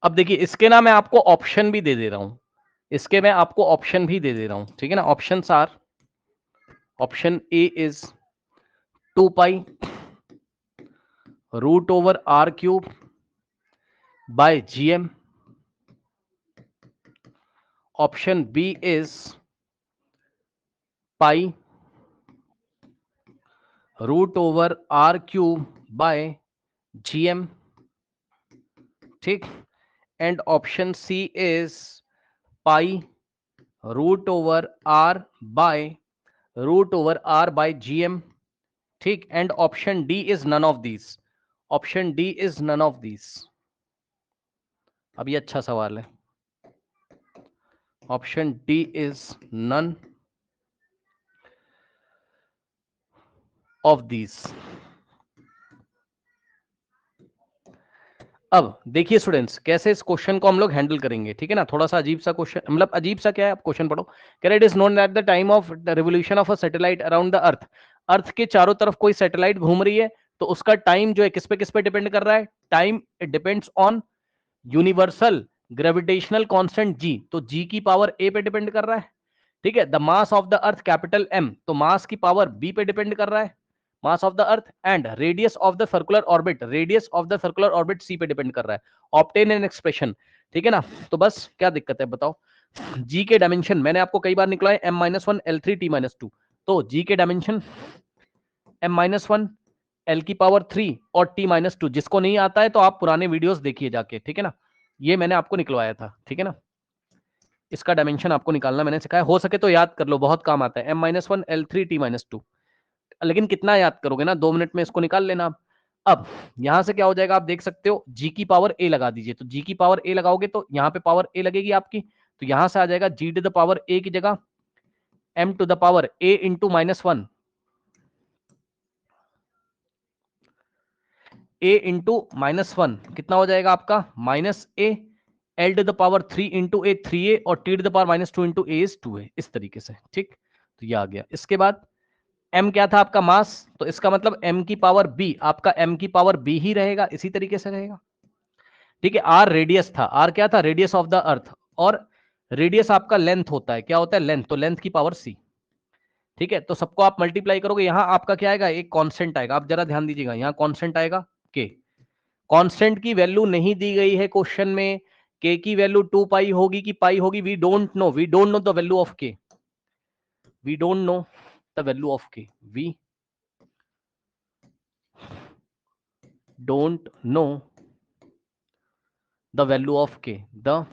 अब देखिए इसके ना मैं आपको ऑप्शन भी दे दे रहा हूं, इसके मैं आपको ऑप्शन भी दे दे रहा हूं, ठीक है ना। Options are, option A is 2 pi root over are cube by GM, option B is pi root over are cube by GM, ठीक। And option C is pi root over r by GM, ठीक। And option D is none of these, option D is none of these. अब ये अच्छा सवाल है, option D is none of these. अब देखिए students कैसे इस क्वेश्चन को हम लोग हैंडल करेंगे, ठीक है ना। थोड़ा सा अजीब सा क्वेश्चन, मतलब अजीब सा क्या है, आप क्वेश्चन पढ़ो। कह रहे it is known that the time of the revolution of a satellite around the earth, earth के चारों तरफ कोई सैटेलाइट घूम रही है तो उसका टाइम जो है किस पे डिपेंड कर रहा है, time it depends on universal gravitational constant जी, तो जी की पावर ए पे डिपेंड कर रहा है, ठीक है। The mass of the earth capital M, तो मास की पावर बी पे डिपेंड कर रहा है, mass of the earth. And radius of the circular orbit, radius of the circular orbit सी पे डिपेंड कर रहा है। ऑब्टेन एन एक्सप्रेशन, ठीक है ना। तो बस क्या दिक्कत है बताओ। जी के डायमेंशन मैंने आपको कई बार निकला है m-1 l3 t-2, तो जी के डायमेंशन m-1 l की पावर 3 और t-2, जिसको नहीं आता है तो आप पुराने वीडियोस देखिए जाके, ठीक है ना। ये मैंने आपको निकलवाया था, ठीक है ना। इसका डायमेंशन आपको निकालना मैंने सिखाया, हो सके तो याद कर लो, बहुत काम आता है। m-1 l3 t-2, लेकिन कितना याद करोगे ना, 2 मिनट में इसको निकाल लेना। अब यहां से क्या हो जाएगा, आप देख सकते हो जी की पावर ए लगा दीजिए, तो जी की पावर ए लगाओगे तो यहाँ पे पावर ए लगेगी आपकी, तो यहां से आ जाएगा G to the power A की जगह M to the power A into -1, A into -1 कितना हो जाएगा आपका, minus A, L to the power 3 into A 3a, और T to the power -2 into A is 2a, इस तरीके से, ठीक। तो ये आ गया। इसके बाद m क्या था आपका, मास, तो इसका मतलब m की पावर b, आपका m की पावर b ही रहेगा, इसी तरीके से रहेगा, ठीक है। r रेडियस था, r क्या था, रेडियस ऑफ द अर्थ, और रेडियस आपका लेंथ होता है, क्या होता है, लेंथ, तो लेंथ की पावर c, ठीक है। तो सबको आप मल्टीप्लाई करोगे, यहां आपका क्या आएगा, एक कांस्टेंट आएगा, आप जरा ध्यान दीजिएगा, यहां कांस्टेंट आएगा k। कांस्टेंट की वैल्यू नहीं दी गई है क्वेश्चन में, k की वैल्यू 2 पाई होगी कि पाई होगी, we don't know, we don't know the value of k, we don't know the value of k, we don't know the value of k, the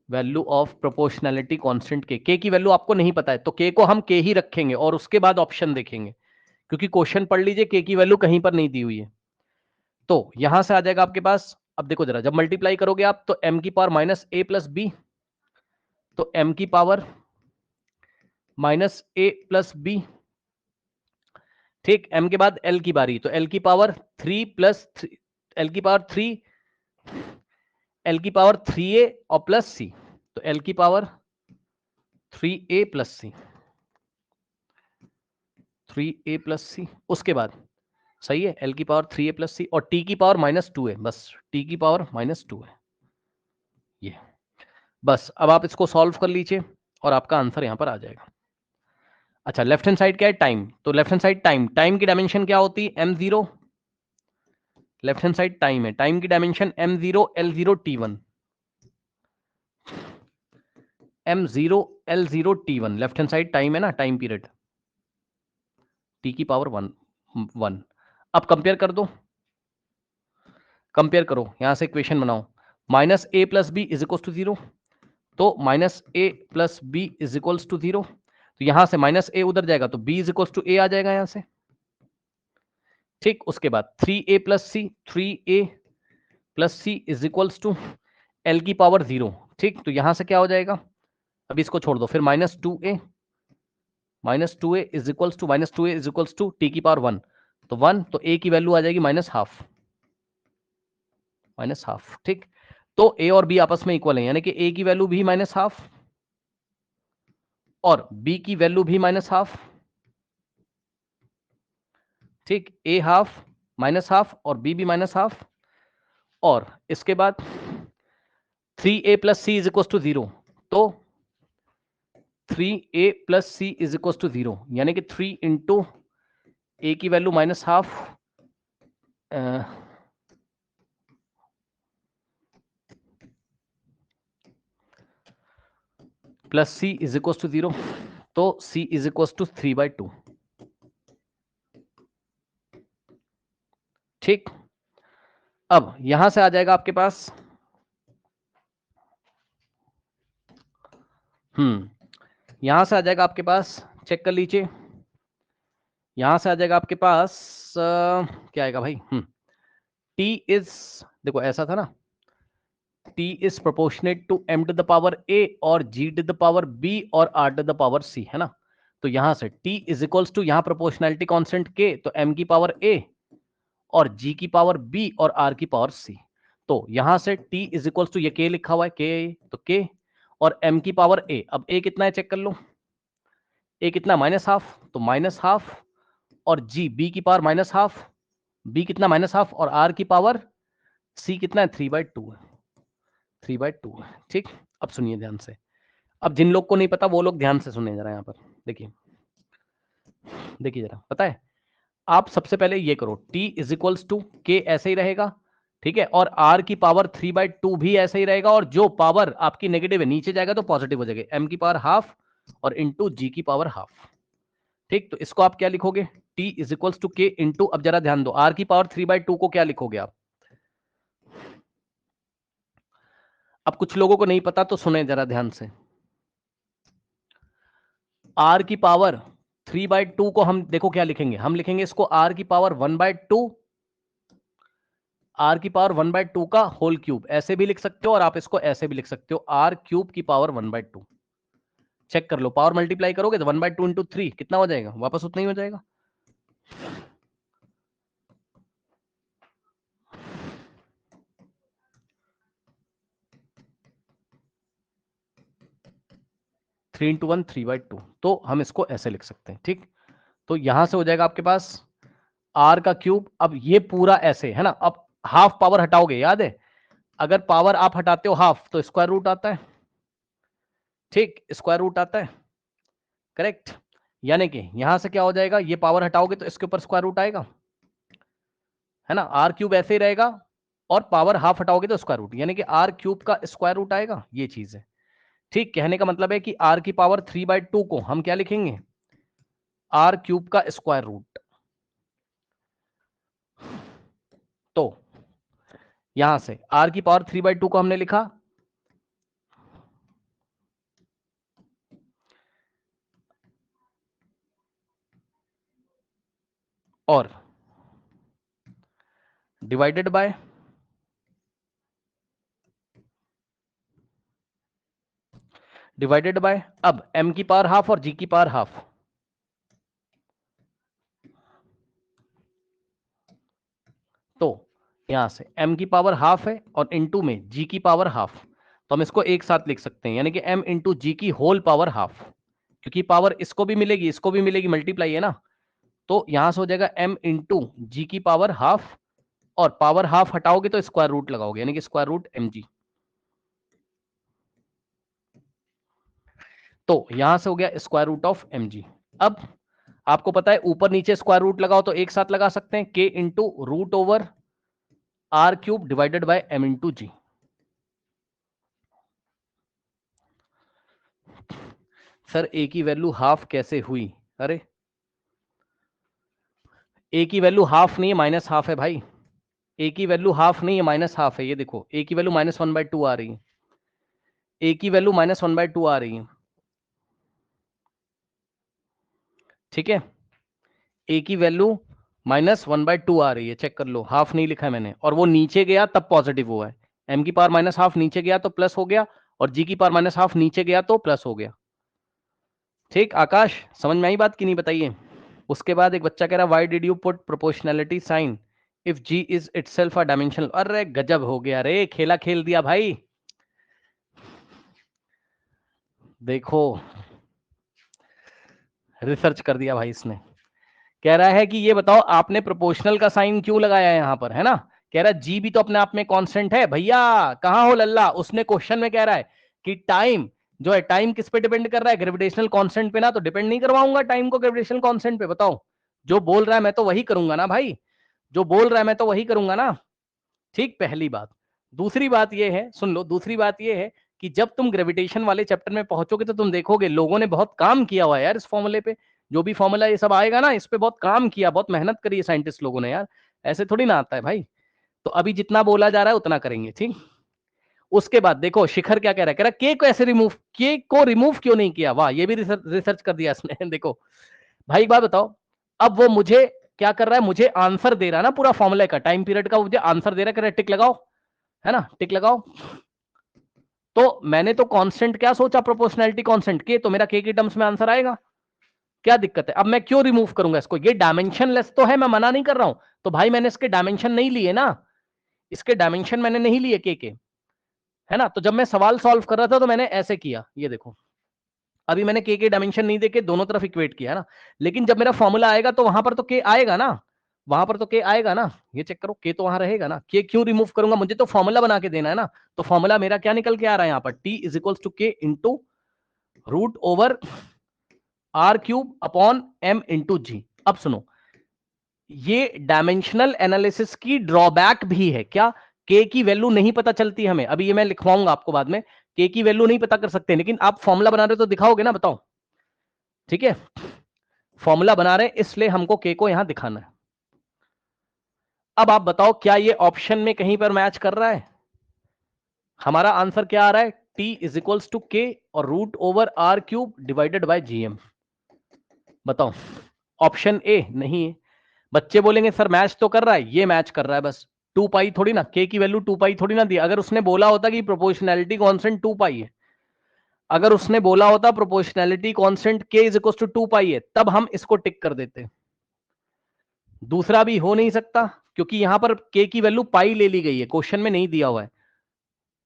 value of proportionality constant k की value आपको नहीं पता है, तो k को हम k ही रखेंगे और उसके बाद ऑप्शन देखेंगे, क्योंकि क्वेश्चन पढ़ लीजिए k की वैल्यू कहीं पर नहीं दी हुई है। तो यहां से आ जाएगा आपके पास, अब देखो जरा, जब मल्टीप्लाई करोगे आप तो m की पावर -a प्लस बी, तो m की पावर -a प्लस बी, ठीक। m के बाद l की बारी, तो l की पावर 3 प्लस l की पावर 3, l की पावर 3a और प्लस c, तो l की power 3a plus c, 3a plus c, उसके बाद सही है, l की पावर 3a प्लस सी, और t की पावर -2 है, बस t की पावर -2 है ये। बस अब आप इसको सॉल्व कर लीजिए और आपका आंसर यहां पर आ जाएगा। अच्छा, लेफ्ट हैंड साइड क्या है, टाइम, तो left hand side time, time की डायमेंशन क्या होती है, m0, left hand side time है, टाइम की dimension m0 l0 t1, m0 l0 t1, left hand side time है ना, टाइम पीरियड, t की पावर 1। अब कंपेयर कर दो, कंपेयर करो, यहां से इक्वेशन बनाओ, -a plus B is equal to 0, तो -a plus B is equals to 0, तो यहां से -a उधर जाएगा तो b is equals to a आ जाएगा यहां से, ठीक। उसके बाद 3a plus C, 3a plus C is equals to l की पावर 0, ठीक। तो यहां से क्या हो जाएगा, अब इसको छोड़ दो, फिर -2a, -2a is equals to -2a is equals to t की पावर 1, तो 1, तो a की वैल्यू आ जाएगी -12, -12, ठीक। तो a और b आपस में इक्वल है, यानी कि a की वैल्यू भी -12 और b की वैल्यू भी -12, ठीक। a हाफ -12 और b भी -12, और इसके बाद 3a plus C is equal to 0, तो 3a plus C is equal to 0, यानी कि 3 इंटू ए की value minus half plus C is equal to 0, तो c इज इक्वल टू 3/2। ठीक, अब यहां से आ जाएगा आपके पास यहां से आ जाएगा आपके पास, चेक कर लीजिए, यहां से आ जाएगा आपके पास क्या आएगा भाई, t इज, देखो ऐसा था ना, t is proportionate to m to the power a और g to the power b और r to the power c, है ना। तो यहां से t इज इक्वल्स टू, यहां प्रोपोर्शनैलिटी कांस्टेंट k, तो m की पावर a और g की पावर b और r की पावर c। तो यहां से t इज इक्वल्स टू, ये k लिखा हुआ है, k, तो k और m की पावर a, अब a कितना है चेक कर लो, a कितना माइनस हाफ, तो माइनस हाफ, और g b की पावर माइनस हाफ, b कितना माइनस हाफ, और r की पावर c कितना है 3/2 है, 3/2 है। ठीक, अब सुनिए ध्यान से, अब जिन लोग को नहीं पता वो लोग ध्यान से सुने जरा, यहाँ पर देखिए, देखिए जरा, पता है आप सबसे पहले ये करो, t इज इक्वल्स टू के ऐसे ही रहेगा, ठीक है, और r की पावर 3/2 भी ऐसे ही रहेगा, और जो पावर आपकी नेगेटिव है नीचे जाएगा तो पॉजिटिव हो जाएगा, m की पावर हाफ और इंटू जी की पावर हाफ। ठीक, तो इसको आप क्या लिखोगे, t is equals to K into, अब जरा ध्यान दो, r की पावर 3/2 को क्या लिखोगे आप, अब कुछ लोगों को नहीं पता तो सुने जरा ध्यान से, r की पावर 3/2 को हम देखो क्या लिखेंगे, हम लिखेंगे इसको r की पावर 1/2, r की पावर 1/2 का होल क्यूब, ऐसे भी लिख सकते हो और आप इसको ऐसे भी लिख सकते हो, r क्यूब की पावर 1/2। चेक कर लो, पावर मल्टीप्लाई करोगे तो 1/2 इंटू 3 कितना हो जाएगा, वापस उतना ही हो जाएगा। थ्री इंटू 1 3/2, तो हम इसको ऐसे लिख सकते हैं। ठीक, तो यहां से हो जाएगा आपके पास r का क्यूब, अब ये पूरा ऐसे है ना, अब हाफ पावर हटाओगे, याद है अगर पावर आप हटाते हो हाफ तो स्क्वायर रूट आता है, ठीक, स्क्वायर रूट आता है, करेक्ट, यानी कि यहां से क्या हो जाएगा, ये पावर हटाओगे तो इसके ऊपर स्क्वायर रूट आएगा, है ना, आर क्यूब ऐसे ही रहेगा, और पावर हाफ हटाओगे तो स्क्वायर रूट, यानी कि आर क्यूब का स्क्वायर रूट आएगा, ये चीज है। ठीक, कहने का मतलब है कि आर की पावर 3/2 को हम क्या लिखेंगे, आर क्यूब का स्क्वायर रूट। तो यहां से आर की पावर 3/2 को हमने लिखा, और डिवाइडेड बाय अब m की पावर हाफ और g की पावर हाफ, तो यहां से m की पावर हाफ है और इनटू में g की पावर हाफ, तो हम इसको एक साथ लिख सकते हैं, यानी कि m इंटू जी की होल पावर हाफ, क्योंकि पावर इसको भी मिलेगी इसको भी मिलेगी, मल्टीप्लाई है ना, तो यहां से हो जाएगा m इंटू जी की पावर हाफ, और पावर हाफ हटाओगे तो स्क्वायर रूट लगाओगे, यानी कि स्क्वायर रूट mg। तो यहां से हो गया स्क्वायर रूट ऑफ mg। अब आपको पता है ऊपर नीचे स्क्वायर रूट लगाओ तो एक साथ लगा सकते हैं, k into root over are cube divided by m into G. Sir a की वैल्यू हाफ कैसे हुई, अरे a की वैल्यू हाफ नहीं है माइनस हाफ है भाई, a की वैल्यू हाफ नहीं है माइनस हाफ है, ये देखो a की वैल्यू -1/2 आ रही है, a की वैल्यू -1/2 आ रही है, ठीक है, a की वैल्यू -1/2 आ रही है, चेक कर लो, हाफ नहीं लिखा है मैंने, और वो नीचे गया तब पॉजिटिव हुआ है, m की पावर माइनस हाफ नीचे गया तो प्लस हो गया, और g की पावर माइनस हाफ नीचे गया तो प्लस हो गया। ठीक, आकाश समझ में आई बात की नहीं, बताइए। उसके बाद एक बच्चा कह रहा why did you put proportionality sign if g is itself a dimensional, अरे गजब हो गया रे, खेला खेल दिया भाई, देखो रिसर्च कर दिया भाई इसने। कह रहा है कि ये बताओ आपने प्रोपोर्शनल का साइन क्यों लगाया है यहां पर, है ना, कह रहा है जी भी तो अपने आप में कांस्टेंट है भैया, कहां हो लल्ला। उसने क्वेश्चन में कह रहा है कि टाइम जो है, टाइम किस पे डिपेंड कर रहा है, ग्रेविटेशनल कांस्टेंट पे ना, तो डिपेंड नहीं करवाऊंगा टाइम को ग्रेविटेशनल कांस्टेंट पे। बताओ, जो बोल रहा है मैं तो वही करूंगा ना भाई, जो बोल रहा है मैं तो वही करूंगा ना। ठीक, पहली बात। दूसरी बात ये है, सुन लो, दूसरी बात ये है कि जब तुम ग्रेविटेशन वाले चैप्टर में पहुंचोगे तो तुम देखोगे लोगों ने बहुत काम किया हुआ है यार इस फॉर्मूले पे। जो भी फॉर्मूला ये सब आएगा ना, इस पे बहुत काम किया, बहुत मेहनत करी है साइंटिस्ट लोगों ने यार, ऐसे थोड़ी ना आता है भाई। तो अभी जितना बोला जा रहा है उतना करेंगे, ठीक। उसके बाद देखो शिखर क्या कह रहा है, कह रहा है के को ऐसे रिमूव, के को रिमूव क्यों नहीं किया। वाह, ये भी रिसर्च कर दिया इसने देखो भाई, एक बात बताओ, अब वो मुझे क्या कर रहा है, मुझे आंसर दे रहा है ना पूरा फॉर्मूले का, टाइम पीरियड का मुझे आंसर दे रहा है, कह रहा है टिक लगाओ, है ना, टिक लगाओ। तो मैंने तो कांस्टेंट क्या सोचा, प्रोपोर्शनैलिटी कांस्टेंट के, तो मेरा के की टर्म्स में आंसर आएगा। क्या दिक्कत है, अब मैं क्यों रिमूव करूंगा इसको, ये डायमेंशन लेस तो है, मैं मना नहीं कर रहा हूं। तो भाई मैंने इसके डायमेंशन नहीं लिए ना, इसके डायमेंशन मैंने नहीं लिए के, है ना। तो जब मैं सवाल सॉल्व कर रहा था तो मैंने ऐसे किया, ये देखो, अभी मैंने के डायमेंशन नहीं देके दोनों तरफ इक्वेट किया है ना। लेकिन जब मेरा फॉर्मूला आएगा तो वहां पर तो के आएगा ना, वहां पर तो के आएगा ना, ये चेक करो, के तो वहां रहेगा ना। के क्यों रिमूव करूंगा, मुझे तो फॉर्मूला बना के देना है ना। तो फॉर्मूला मेरा क्या निकल के आ रहा है यहाँ पर, T is equal to K into root over are cube upon M into G. अब सुनो, ये डायमेंशनल एनालिसिस की ड्रॉबैक भी है क्या, के की वैल्यू नहीं पता चलती हमें। अभी ये मैं लिखवाऊंगा आपको बाद में, के की वैल्यू नहीं पता कर सकते, लेकिन आप फॉर्मूला बना रहे हो तो दिखाओगे ना, बताओ, ठीक है। फॉर्मूला बना रहे हैं इसलिए हमको के को यहां दिखाना है। अब आप बताओ क्या ये ऑप्शन में कहीं पर मैच कर रहा है। हमारा आंसर क्या आ रहा है, T is equals to K और root over are cube divided by GM. बताओ, ऑप्शन ए नहीं है। बच्चे बोलेंगे सर मैच तो कर रहा है, ये मैच कर रहा है बस, 2 पाई थोड़ी ना, के की वैल्यू 2 पाई थोड़ी ना दी। अगर उसने बोला होता कि प्रोपोर्शनैलिटी कांस्टेंट 2 पाई है, अगर उसने बोला होता प्रोपोर्शनैलिटी कांस्टेंट के इज इक्वल टू 2 पाई है, तब हम इसको टिक कर देते। दूसरा भी हो नहीं सकता क्योंकि यहां पर के की वैल्यू पाई ले ली गई है, क्वेश्चन में नहीं दिया हुआ है,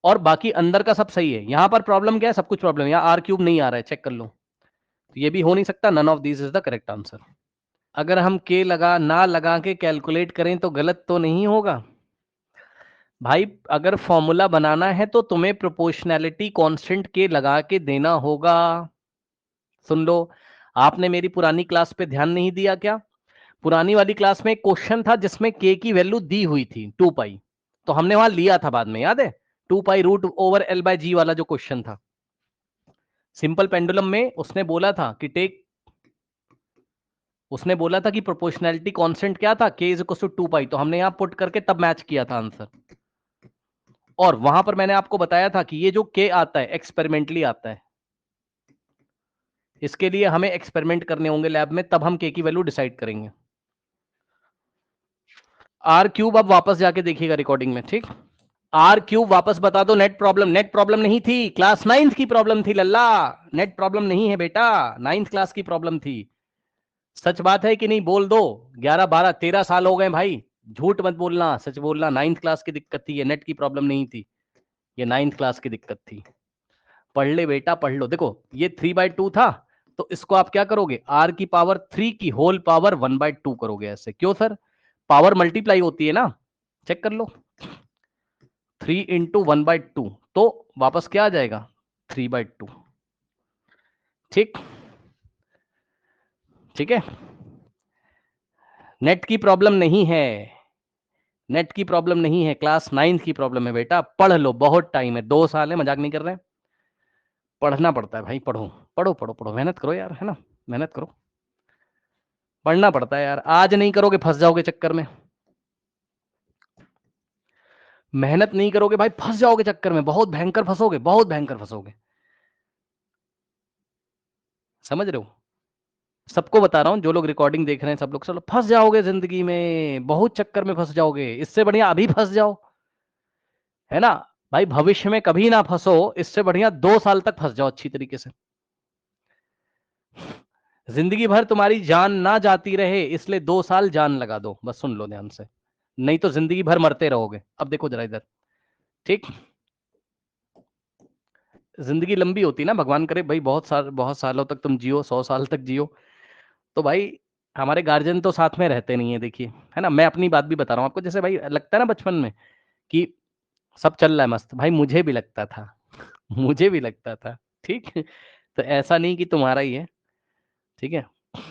और बाकी अंदर का सब सही है। यहां पर प्रॉब्लम क्या है, सब कुछ प्रॉब्लम है, यहां आर क्यूब नहीं आ रहा है, चेक कर लो। तो ये भी हो नहीं सकता, none of this is the correct answer. अगर हम के लगा ना लगा के कैलकुलेट करें तो गलत तो नहीं होगा भाई। अगर फॉर्मूला बनाना है तो तुम्हें प्रोपोर्शनैलिटी कांस्टेंट के लगा के देना होगा। सुन लो, आपने मेरी पुरानी क्लास पे ध्यान नहीं दिया क्या। पुरानी वाली क्लास में एक क्वेश्चन था जिसमें के की वैल्यू दी हुई थी 2 पाई, तो हमने वहां लिया था बाद में, याद है, 2 pi root over L by G वाला जो क्वेश्चन था सिंपल पेंडुलम में। उसने बोला था कि टेक, उसने बोला था कि प्रोपोर्शनैलिटी कांस्टेंट क्या था, के इज इक्वल टू 2 पाई, तो हमने यहां पुट करके तब मैच किया था आंसर। और वहां पर मैंने आपको बताया था कि ये जो के आता है एक्सपेरिमेंटली आता है, इसके लिए हमें एक्सपेरिमेंट करने होंगे लैब में, तब हम के की वैल्यू डिसाइड करेंगे। आर क्यूब अब वापस जाके देखिएगा रिकॉर्डिंग में, ठीक। आर क्यूब वापस बता दो, नेट प्रॉब्लम, नेट प्रॉब्लम नहीं थी, क्लास 9th की प्रॉब्लम थी लल्ला, नेट प्रॉब्लम नहीं है बेटा, 9th क्लास की प्रॉब्लम थी। सच बात है कि नहीं, बोल दो, 11 12 13 साल हो गए भाई, झूठ मत बोलना, सच बोलना, 9th क्लास की दिक्कत थी, ये नेट की प्रॉब्लम नहीं थी, ये 9th क्लास की दिक्कत थी। पढ़ ले बेटा पढ़ लो। देखो ये 3/2 था, तो इसको आप क्या करोगे, आर की पावर 3 की होल पावर 1/2 करोगे ऐसे। क्यों सर, पावर मल्टीप्लाई होती है ना, चेक कर लो, 3 इंटू 1/2, तो वापस क्या आ जाएगा, 3/2। ठीक, ठीक है, नेट की प्रॉब्लम नहीं है, नेट की प्रॉब्लम नहीं है, क्लास 9th की प्रॉब्लम है बेटा। पढ़ लो, बहुत टाइम है, 2 साल है, मजाक नहीं कर रहे हैं, पढ़ना पड़ता है भाई, पढ़ो पढ़ो पढ़ो पढ़ो, मेहनत करो यार, है ना, मेहनत करो, पढ़ना पड़ता है यार, आज नहीं करोगे फंस जाओगे चक्कर में, मेहनत नहीं करोगे भाई फंस जाओगे चक्कर में, बहुत भयंकर फंसोगे, बहुत भयंकर फंसोगे, समझ रहे हो। सबको बता रहा हूं, जो लोग रिकॉर्डिंग देख रहे हैं सब लोग, चलो फंस जाओगे जिंदगी में, बहुत चक्कर में फंस जाओगे, इससे बढ़िया अभी फंस जाओ, है ना भाई। भविष्य में कभी ना फंसो, इससे बढ़िया 2 साल तक फंस जाओ अच्छी तरीके से, जिंदगी भर तुम्हारी जान ना जाती रहे, इसलिए 2 साल जान लगा दो, बस सुन लो ध्यान से, नहीं तो जिंदगी भर मरते रहोगे। अब देखो जरा इधर, ठीक, जिंदगी लंबी होती है ना, भगवान करे भाई बहुत सालों तक तुम जियो, 100 साल तक जियो, तो भाई हमारे गार्जियन तो साथ में रहते नहीं है, देखिए, है ना? मैं अपनी बात भी बता रहा हूँ आपको, जैसे भाई लगता है ना बचपन में कि सब चल रहा है मस्त, भाई मुझे भी लगता था। मुझे भी लगता था, ठीक? तो ऐसा नहीं कि तुम्हारा ही है, ठीक है?